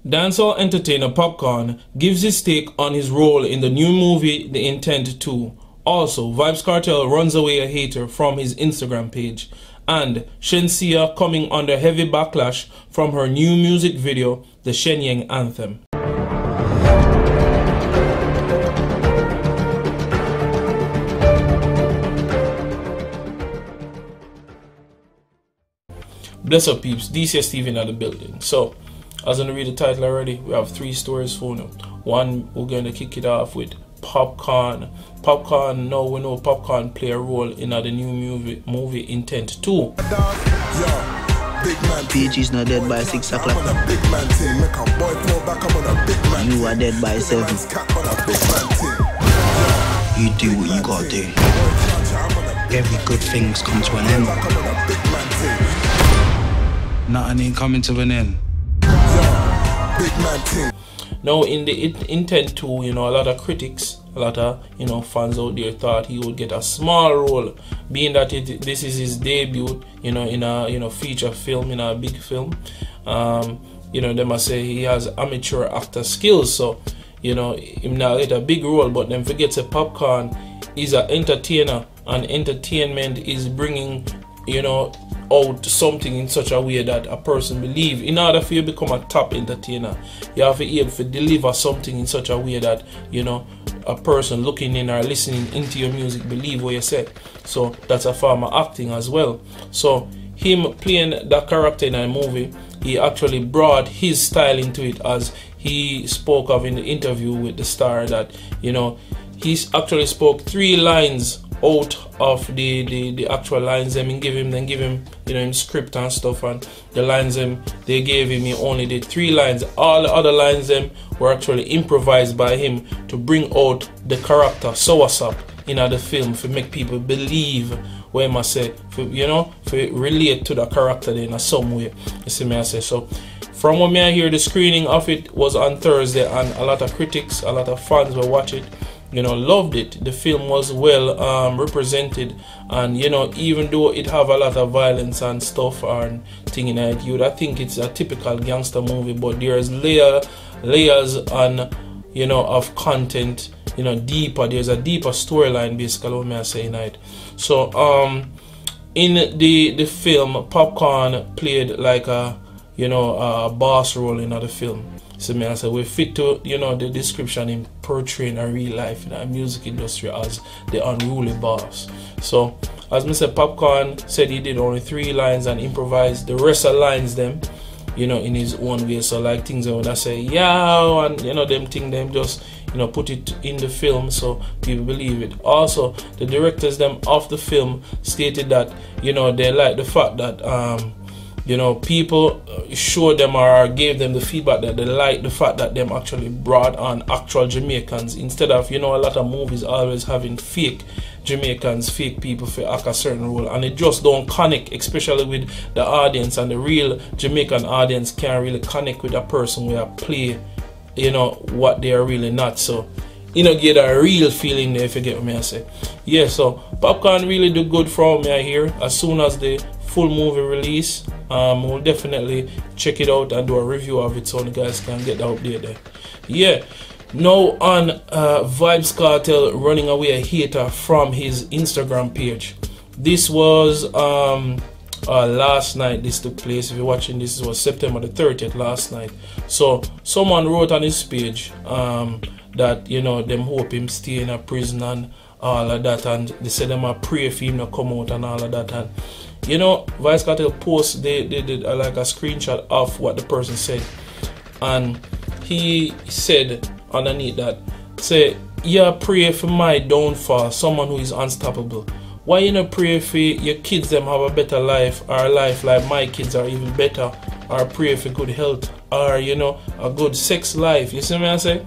Dancehall entertainer Popcaan gives his take on his role in the new movie The Intent 2. Also, Vybz Kartel runs away a hater from his Instagram page. And Shenseea coming under heavy backlash from her new music video, the Shenyeng Anthem. Bless up peeps, DCS Steven at the building. So, as I read the title already, we have 3 stories for you. One, we're going to kick it off with Popcaan. Popcaan, now we know Popcaan play a role in the new movie Intent 2. PG's not dead by 6 o'clock. You are dead by 7. You do what you gotta do. Every good thing's come to an end. Nothing ain't coming to an end. Now in the Intent 2, a lot of critics, a lot of fans out there thought he would get a small role, being that this is his debut, in a feature film, in a big film. They must say he has amateur actor skills, so him not get a big role. But then forget that Popcaan is an entertainer, and entertainment is bringing out something in such a way that a person believe. In order for you to become a top entertainer, you have to be able to deliver something in such a way that a person looking in or listening into your music believe what you say. So that's a form of acting as well. So him playing that character in a movie, he actually brought his style into it, as he spoke of in the interview with the star, that he's actually spoke 3 lines out of the actual lines them give him him script and stuff, and the lines they gave him, he only did 3 lines. All the other lines were actually improvised by him to bring out the character soursop in the film, to make people believe what I must say, for relate to the character in some way. You see me I say. So from what I hear, the screening of it was on Thursday, and a lot of critics, a lot of fans will watch it. Loved it. The film was well represented, and even though it have a lot of violence and stuff and thing in it, I think it's a typical gangster movie, but there's layers on of content, deeper. There's a deeper storyline, basically what I'm saying it. So in the film, Popcaan played like a boss role in the film. So I say we fit to the description in portraying a real life in the music industry as the unruly boss. So as Mr. Popcaan said, he did only 3 lines and improvised the rest of lines them in his own way. So like things when I say yeah, and them thing them just put it in the film so people believe it. Also the directors them of the film stated that they like the fact that people showed them or gave them the feedback that they like the fact that them actually brought on actual Jamaicans, instead of a lot of movies always having fake Jamaicans, fake people for act a certain role, and it just don't connect, especially with the audience, and the real Jamaican audience can't really connect with a person where play what they are really not. So get a real feeling there, if you get what I say. Yeah, so Popcaan really do good from me here. As soon as the full movie release, we'll definitely check it out and do a review of it so you guys can get the update there. Yeah, now on Vybz Kartel running away a hater from his Instagram page. This was last night this took place. If you're watching this, it was September the 30th, last night. So someone wrote on his page that them hope him stay in a prison and all of that, and they said them a pray for him to come out and all of that. And Vybz Kartel post they did like a screenshot of what the person said, and he said underneath that, say, yeah, pray for my downfall, someone who is unstoppable. Why you not pray for your kids them have a better life, or a life like my kids are even better, or pray for good health, or a good sex life? You see what I say?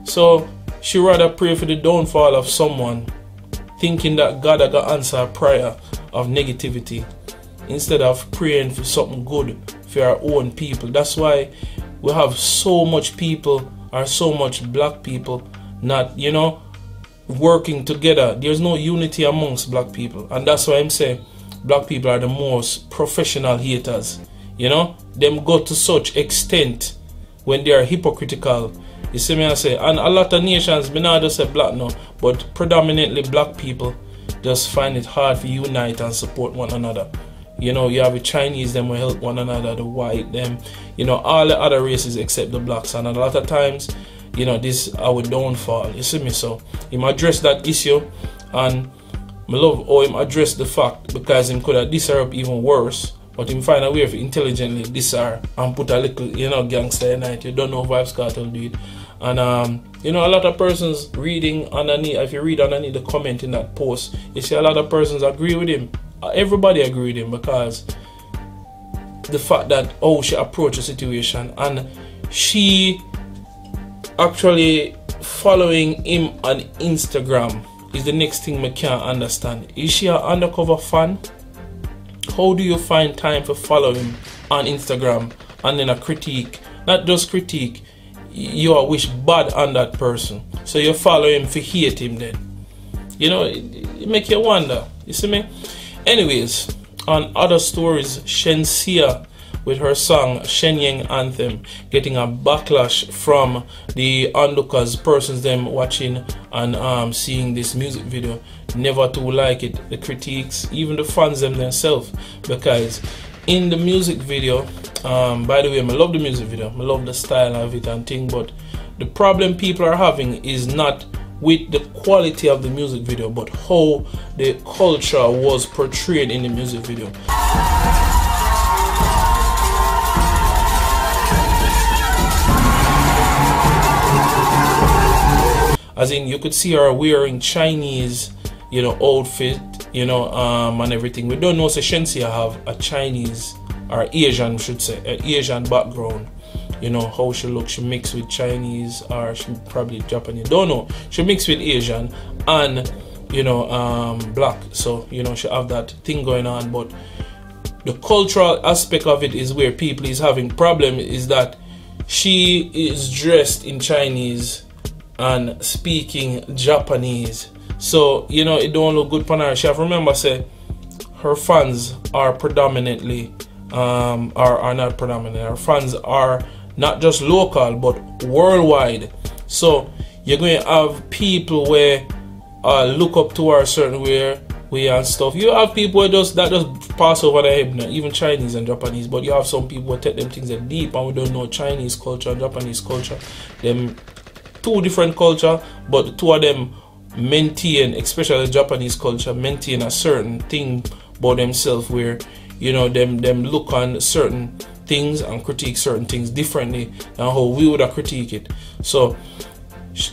So she rather pray for the downfall of someone, thinking that God had to answer a prayer of negativity, instead of praying for something good for our own people. That's why we have so much people, or so much black people not working together. There's no unity amongst black people, and that's why I'm saying black people are the most professional haters. Them go to such extent when they are hypocritical. You see me I say, and a lot of nations, me not just say black no, but predominantly black people just find it hard to unite and support one another. You know, you have the Chinese, them will help one another, the white, them, you know, all the other races except the blacks. And a lot of times, you know, this is our downfall. You see me? So him address that issue, and I love how him address the fact, because him could have diss her up even worse, but him find a way of intelligently diss her and put a little, you know, gangster in it. You don't know Vybz Kartel do it. And you know, a lot of persons reading underneath, if you read underneath the comment in that post, you see a lot of persons agree with him. Everybody agree with him, because the fact that how she approached the situation, and she actually following him on Instagram is the next thing I can't understand. Is she an undercover fan? How do you find time for follow him on Instagram and then a critique? Not just critique, you wish bad on that person. So you follow him for hate him then. You know, it make you wonder. You see me? Anyways, on other stories, Shenseea with her song Shenyeng Anthem getting a backlash from the onlookers, persons them watching and seeing this music video. Never too like it, the critiques, even the fans themselves, because in the music video, by the way, I love the music video, I love the style of it and thing, but the problem people are having is not with the quality of the music video, but how the culture was portrayed in the music video. As in, you could see her wearing Chinese, you know, outfit, you know, and everything. We don't know, so Shenseea have a Chinese, or Asian, should say, an Asian background. You know, how she looks, she mixed with Chinese, or she probably Japanese, don't know. She mixed with Asian and, you know, black. So, you know, she have that thing going on. But the cultural aspect of it is where people is having problem, is that she is dressed in Chinese and speaking Japanese. So, you know, it don't look good for her. She have to remember, say, her fans are predominantly, are not predominant. Her fans are not just local, but worldwide. So, you're going to have people where look up to her a certain way and stuff. You have people where that just pass over their head, even Chinese and Japanese. But you have some people who take them things deep, and we don't know Chinese culture and Japanese culture. Them two different culture, but the two of them maintain, especially Japanese culture, maintain a certain thing about themselves, where, you know, them look on certain things and critique certain things differently than how we would have critique it. So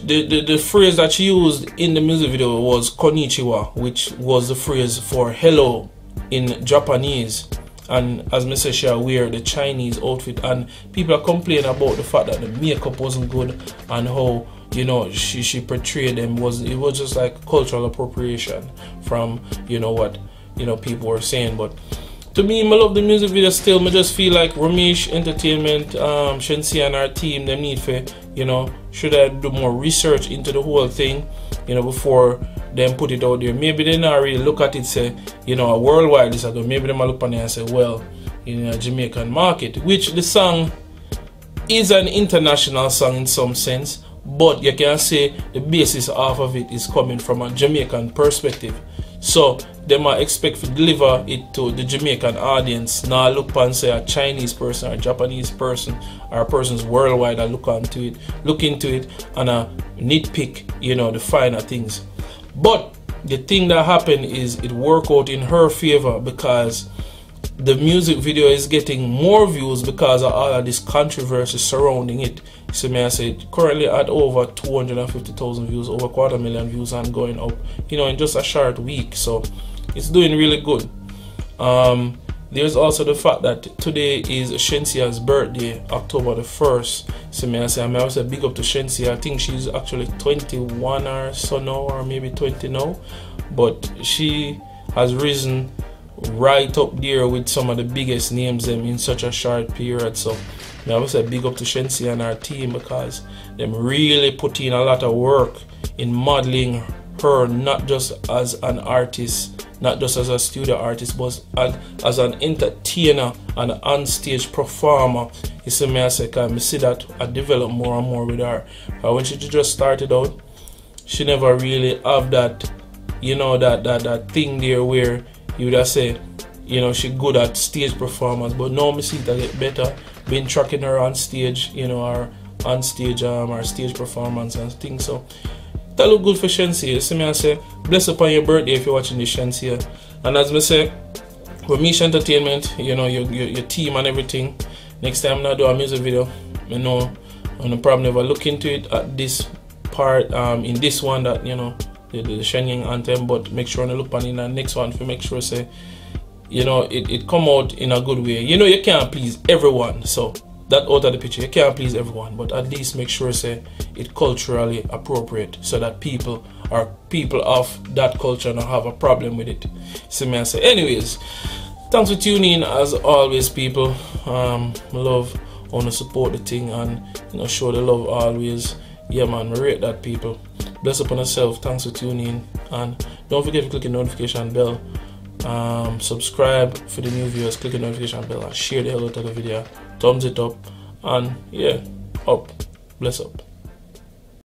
the phrase that she used in the music video was konnichiwa, which was the phrase for hello in Japanese. And as I said, she wear the Chinese outfit, and people are complaining about the fact that the makeup wasn't good and how, you know, she portrayed them, it was just like cultural appropriation from, you know, what, you know, people were saying. But to me, I love the music video still. I just feel like Ramesh Entertainment, Shenseea and our team, they need for, you know, should I do more research into the whole thing, you know, before them put it out there. Maybe they not really look at it, say, you know, a worldwide this, maybe they might look on it and say, well, in a Jamaican market, which the song is an international song in some sense, but you can say the basis half of it is coming from a Jamaican perspective. So they might expect to deliver it to the Jamaican audience. Now look and say a Chinese person or a Japanese person or persons worldwide, and look into it and nitpick, you know, the finer things. But the thing that happened is it worked out in her favor, because the music video is getting more views because of all of this controversy surrounding it. So may I say, currently at over 250,000 views, over 250,000 views, and going up, you know, in just a short week. So it's doing really good. There's also the fact that today is Shenseea's birthday, October the 1st. So may I say big up to Shenseea. I think she's actually 21 or so now, or maybe 20 now, but she has risen right up there with some of the biggest names in such a short period. So I would say big up to Shenseea and our team, because them really put in a lot of work in modeling her not just as an artist, not just as a studio artist, but as an entertainer and an on-stage performer. You see me, I say, cause I see that I develop more and more with her. When she just started out, she never really have that, you know, that thing there where you would say, you know, she good at stage performance. But now me see it get better. Been tracking her on stage, you know, her on stage, her stage performance and things. So that look good for Shenseea. You see me, I say, bless upon your birthday if you're watching this, Shenseea. And as me say, with Mish Entertainment, you know, your team and everything. Next time I do a music video, you know, I'm probably never look into it at this part, in this one that, you know, the Shenyeng Anthem, but make sure to look on in the next one to make sure say, you know, it come out in a good way. You know, you can't please everyone, so that out of the picture, you can't please everyone, but at least make sure say it culturally appropriate so that people of that culture don't have a problem with it. So me I say, anyways, thanks for tuning in as always, people. Love, want to support the thing and, you know, show the love always. Yeah man, we rate that, people. Bless upon yourself. Thanks for tuning in, and don't forget to click the notification bell. Subscribe for the new viewers, click the notification bell and share the hell out of the video. Thumbs it up, and yeah, up. Bless up.